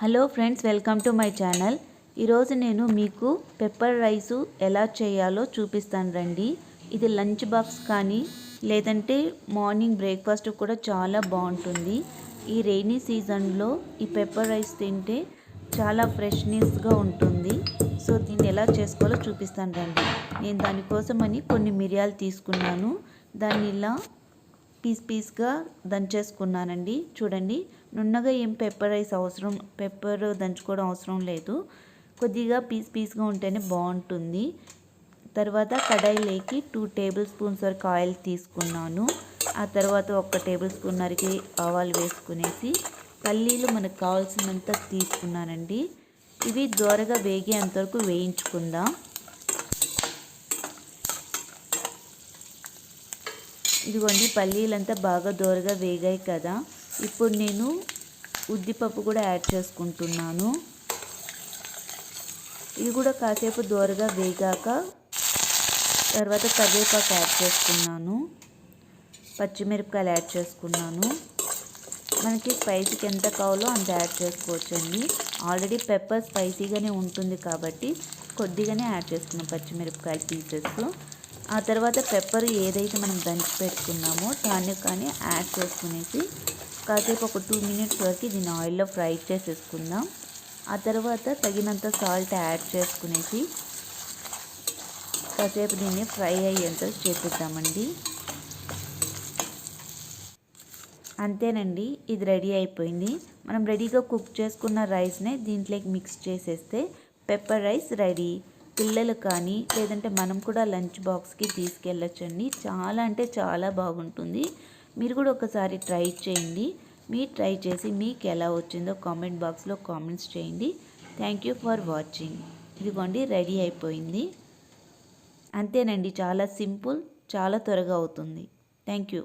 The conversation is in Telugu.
Hello friends, welcome to my channel. ఈరోజు నేను మీకు పెప్పర్ రైసు ఎలా చేయాలో చూపిస్తాను రండి. ఇది లంచ్ బాక్స్ కానీ లేదంటే మార్నింగ్ బ్రేక్ఫాస్ట్ కూడా చాలా బాగుంటుంది. ఈ రెయినీ సీజన్లో ఈ పెప్పర్ రైస్ తింటే చాలా ఫ్రెష్నెస్గా ఉంటుంది. సో దీన్ని ఎలా చేసుకోవాలో చూపిస్తాను రండి. నేను దానికోసమని కొన్ని మిరియాలు తీసుకున్నాను. దాన్ని ఇలా పీస్గా దంచేసుకున్నానండి. చూడండి, నున్నగా ఏం పెప్పర్ రైస్ పెప్పర్ దంచుకోవడం అవసరం లేదు. కొద్దిగా పీస్గా ఉంటేనే బాగుంటుంది. తర్వాత కడాయిలోకి 2 టేబుల్ స్పూన్స్ వరకు ఆయిల్ తీసుకున్నాను. ఆ తర్వాత 1 టేబుల్ స్పూన్ వరకు ఆవాలు వేసుకునేసి పల్లీలు మనకు కావాల్సినంత తీసుకున్నానండి. ఇవి దోరగా వేగేంతవరకు వేయించుకుందాం. ఇదిగోండి, పల్లీలంతా బాగా దోరగా వేగాయి కదా. ఇప్పుడు నేను ఉద్దిపప్పు కూడా యాడ్ చేసుకుంటున్నాను. ఇది కూడా కాసేపు దోరగా వేగాక తర్వాత కరివేపాకు యాడ్ చేసుకున్నాను. పచ్చిమిరపకాయలు యాడ్ చేసుకున్నాను. మనకి స్పైసీకి ఎంత కావాలో అంత యాడ్ చేసుకోవచ్చండి. ఆల్రెడీ పెప్పర్ స్పైసీగానే ఉంటుంది కాబట్టి కొద్దిగానే యాడ్ చేసుకున్నాం పచ్చిమిరపకాయలు పీసెస్. ఆ తర్వాత పెప్పర్ ఏదైతే మనం దంచి పెట్టుకున్నామో దాన్ని కానీ యాడ్ చేసుకునేసి కాసేపు ఒక 2 మినిట్స్ వరకు దీన్ని ఆయిల్లో ఫ్రై చేసేసుకుందాం. ఆ తర్వాత తగినంత సాల్ట్ యాడ్ చేసుకునేసి కాసేపు దీన్ని ఫ్రై అయ్యేంత చేసేద్దామండి. అంతేనండి, ఇది రెడీ అయిపోయింది. మనం రెడీగా కుక్ చేసుకున్న రైస్ని దీంట్లోకి మిక్స్ చేసేస్తే పెప్పర్ రైస్ రెడీ. పిల్లలు కానీ లేదంటే మనం కూడా లంచ్ బాక్స్కి తీసుకెళ్ళొచ్చండి. చాలా అంటే చాలా బాగుంటుంది. మీరు కూడా ఒకసారి ట్రై చేయండి. మీరు ట్రై చేసి మీకు ఎలా వచ్చిందో కామెంట్ బాక్స్లో కామెంట్స్ చేయండి. Thank you for watching. ఇదిగోండి, రెడీ అయిపోయింది. అంతేనండి, చాలా సింపుల్, చాలా త్వరగా అవుతుంది. Thank you.